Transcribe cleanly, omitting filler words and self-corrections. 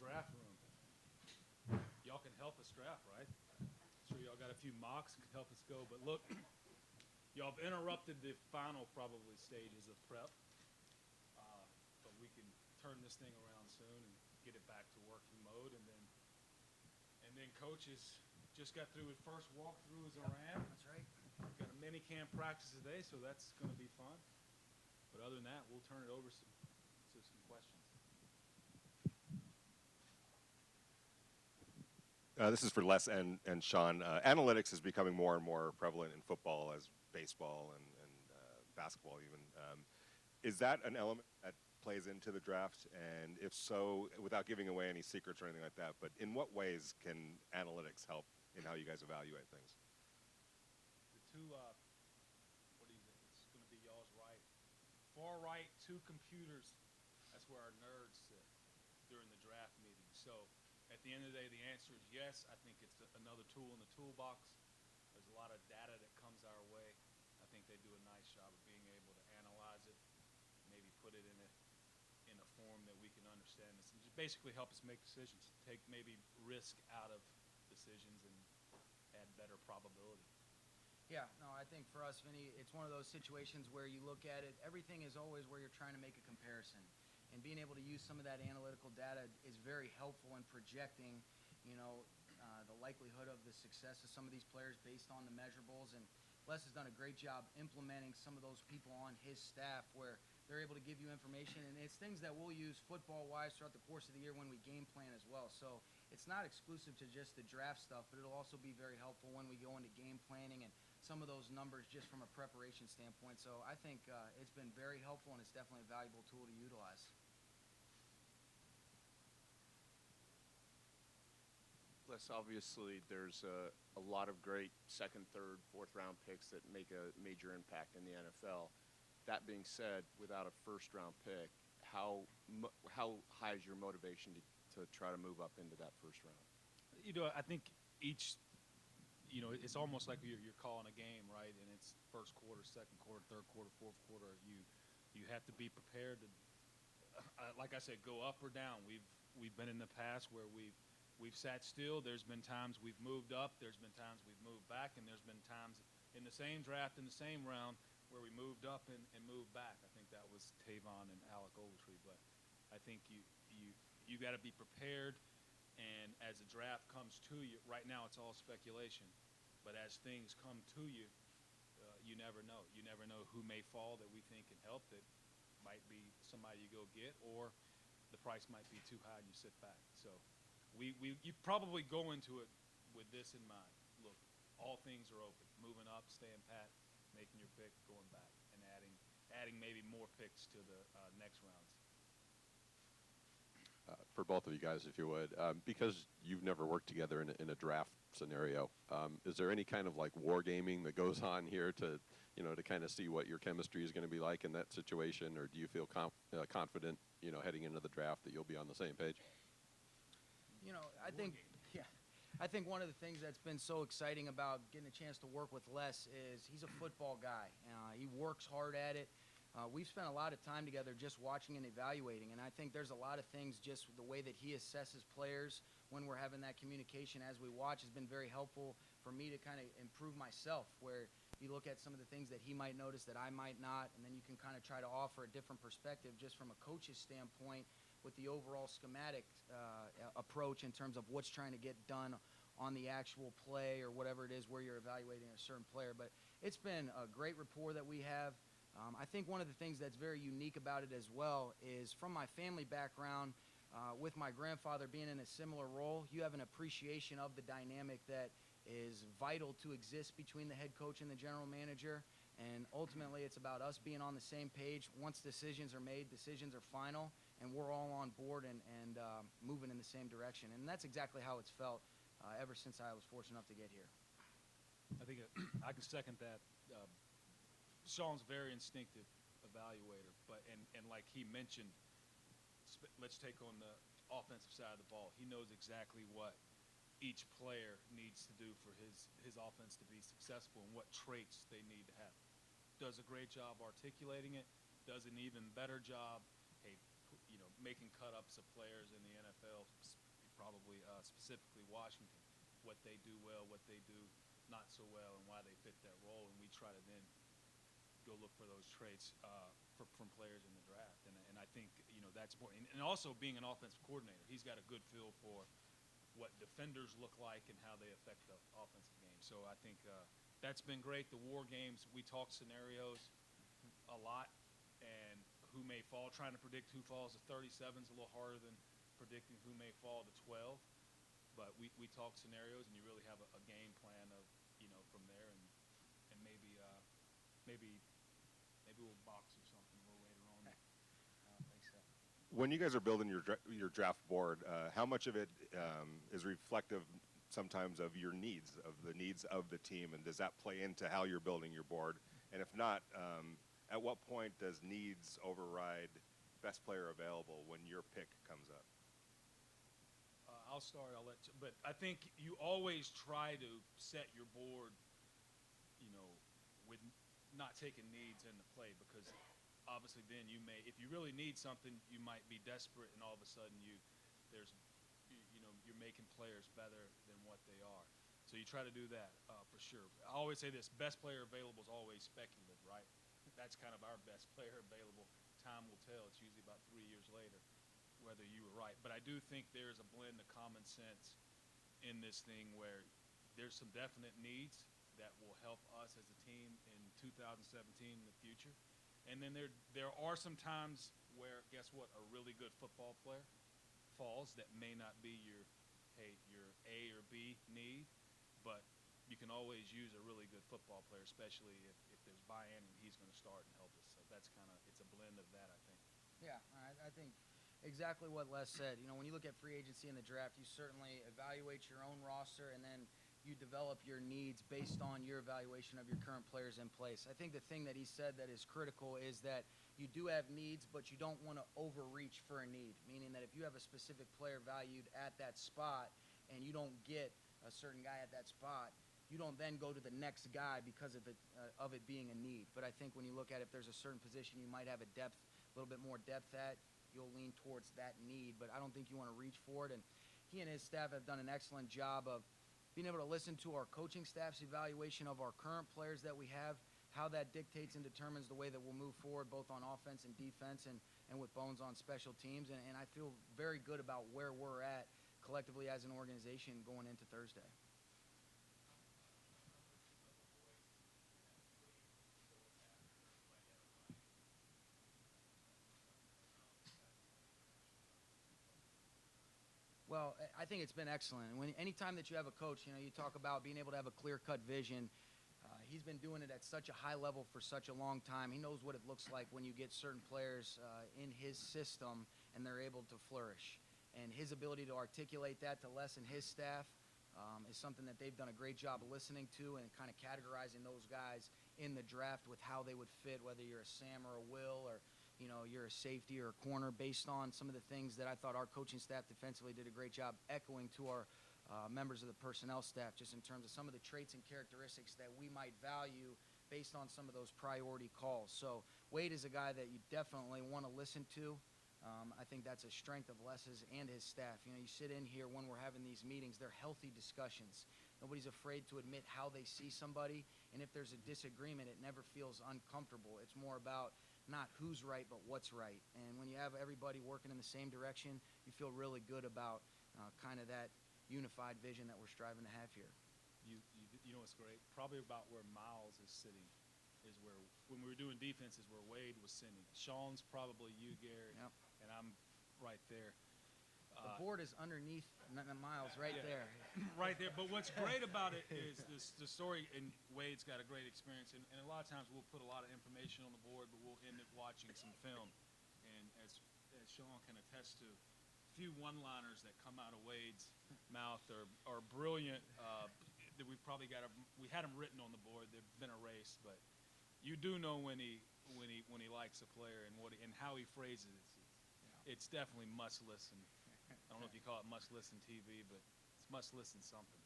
draft room. Y'all can help us draft, right? Sure, y'all got a few mocks that can help us go. But look, y'all have interrupted the final probably stages of prep. But we can turn this thing around soon and get it back to working mode. And then coaches just got through his first walkthrough as a Ram. That's right. Got a mini camp practice today, so that's going to be fun. But other than that, we'll turn it over to some questions. This is for Les and Sean. Analytics is becoming more and more prevalent in football as baseball and basketball even. Is that an element that plays into the draft? And if so, without giving away any secrets or anything like that, but in what ways can analytics help in how you guys evaluate things? The two, what is it? It's going to be y'all's right. Far right, two computers. That's where our nerds sit during the draft meeting. So at the end of the day, the answer is yes. I think it's another tool in the toolbox. There's a lot of data that comes our way. I think they do a nice job of being able to analyze it, maybe put it in a form that we can understand this, and just basically help us make decisions, take maybe risk out of decisions and add better probability. Yeah, no, I think for us, Vinny, it's one of those situations where you look at it, everything is always where you're trying to make a comparison. And being able to use some of that analytical data is very helpful in projecting, the likelihood of the success of some of these players based on the measurables. And Les has done a great job implementing some of those people on his staff where they're able to give you information. And it's things that we'll use football-wise throughout the course of the year when we game plan as well. So it's not exclusive to just the draft stuff, but it'll also be very helpful when we go into game planning and some of those numbers just from a preparation standpoint. So I think it's been very helpful, and it's definitely a valuable tool to utilize. Les, obviously there's a lot of great second, third, fourth round picks that make a major impact in the NFL. That being said, without a first round pick, how high is your motivation to try to move up into that first round? I think each, it's almost like you're calling a game, right? And it's first quarter, second quarter, third quarter, fourth quarter. You have to be prepared to, like I said, go up or down. We've been in the past where we've sat still. There's been times we've moved up. There's been times we've moved back. And there's been times in the same draft, in the same round, where we moved up and moved back. I think that was Tavon and Alec Ogletree. But I think you got to be prepared. And as the draft comes to you, right now it's all speculation. But as things come to you, you never know. You never know who may fall that we think can help, that might be somebody you go get, or the price might be too high and you sit back. So you probably go into it with this in mind. Look, all things are open. Moving up, staying pat, making your pick, going back, and adding maybe more picks to the next rounds. For both of you guys, if you would, because you've never worked together in a draft scenario, is there any kind of like wargaming that goes on here to kind of see what your chemistry is going to be like in that situation, or do you feel confident, heading into the draft that you'll be on the same page? I think one of the things that's been so exciting about getting a chance to work with Les is he's a football guy. He works hard at it. We've spent a lot of time together just watching and evaluating, and I think there's a lot of things, just the way that he assesses players when we're having that communication as we watch has been very helpful for me to kind of improve myself, where you look at some of the things that he might notice that I might not, and then you can kind of try to offer a different perspective just from a coach's standpoint with the overall schematic approach in terms of what's trying to get done on the actual play or whatever it is where you're evaluating a certain player. But it's been a great rapport that we have. I think one of the things that's very unique about it as well is from my family background, with my grandfather being in a similar role, you have an appreciation of the dynamic that is vital to exist between the head coach and the general manager. And ultimately, it's about us being on the same page. Once decisions are made, decisions are final, and we're all on board and moving in the same direction. And that's exactly how it's felt ever since I was fortunate enough to get here. I think I can second that. Sean's a very instinctive evaluator, but and like he mentioned, let's take on the offensive side of the ball. He knows exactly what each player needs to do for his offense to be successful and what traits they need to have. Does a great job articulating it. Does an even better job, making cut-ups of players in the NFL, probably specifically Washington, what they do well, what they do not so well, and why they fit that role, and we try to then go look for those traits from players in the draft. And I think, that's important. And also being an offensive coordinator, he's got a good feel for what defenders look like and how they affect the offensive game. So I think that's been great. The war games, we talk scenarios a lot, and who may fall. Trying to predict who falls to 37 is a little harder than predicting who may fall to 12. But we talk scenarios, and you really have a game plan of, from there, and maybe we'll box or something a little later on. I don't think so. When you guys are building your draft board, how much of it is reflective sometimes of your needs, of the needs of the team, and does that play into how you're building your board? And if not, at what point does needs override best player available when your pick comes up? I'll start. I'll let you. But I think you always try to set your board, with not taking needs into play, because obviously then you may, if you really need something, you might be desperate, and all of a sudden you're making players better than what they are. So you try to do that for sure. I always say this: best player available is always speculative, right? That's kind of our best player available. Time will tell. It's usually about 3 years later whether you were right. But I do think there's a blend of common sense in this thing where there's some definite needs that will help us as a team in 2017 in the future. And then there are some times where, guess what, a really good football player falls that may not be your A or B need, but you can always use a really good football player, especially if there's buy-in and he's going to start and help us. So that's it's a blend of that, I think. Yeah, I think exactly what Les said. When you look at free agency in the draft, you certainly evaluate your own roster, and then you develop your needs based on your evaluation of your current players in place. I think the thing that he said that is critical is that you do have needs, but you don't want to overreach for a need, meaning that if you have a specific player valued at that spot and you don't get a certain guy at that spot, you don't then go to the next guy because of it being a need. But I think when you look at if there's a certain position you might have a little bit more depth at, you'll lean towards that need. But I don't think you want to reach for it. And he and his staff have done an excellent job of being able to listen to our coaching staff's evaluation of our current players that we have, how that dictates and determines the way that we'll move forward both on offense and defense and with Bones on special teams. And I feel very good about where we're at collectively as an organization going into Thursday. Well, I think it's been excellent. Anytime that you have a coach, you talk about being able to have a clear-cut vision. He's been doing it at such a high level for such a long time. He knows what it looks like when you get certain players in his system and they're able to flourish. And his ability to articulate that to Les and his staff is something that they've done a great job of listening to and kind of categorizing those guys in the draft with how they would fit, whether you're a Sam or a Will or you're a safety or a corner, based on some of the things that I thought our coaching staff defensively did a great job echoing to our members of the personnel staff, just in terms of some of the traits and characteristics that we might value based on some of those priority calls. So Wade is a guy that you definitely want to listen to. I think that's a strength of Les's and his staff. You sit in here when we're having these meetings, they're healthy discussions. Nobody's afraid to admit how they see somebody, and if there's a disagreement, it never feels uncomfortable. It's more about not who's right, but what's right. And when you have everybody working in the same direction, you feel really good about kind of that unified vision that we're striving to have here. You know what's great? Probably about where Miles is sitting is where, when we were doing defenses, where Wade was sitting. Sean's probably you, Garrett, Yep. and I'm right there. The board is underneath Miles right there. Right there. But what's great about it is the story, and Wade's got a great experience, and a lot of times we'll put a lot of information on the board, but we'll end up watching some film. And as Sean can attest to, a few one-liners that come out of Wade's mouth are brilliant. That we had them written on the board. They've been erased, but you do know when he likes a player and how he phrases it. It's definitely must listen. I don't know if you call it must listen TV, but it's must listen something.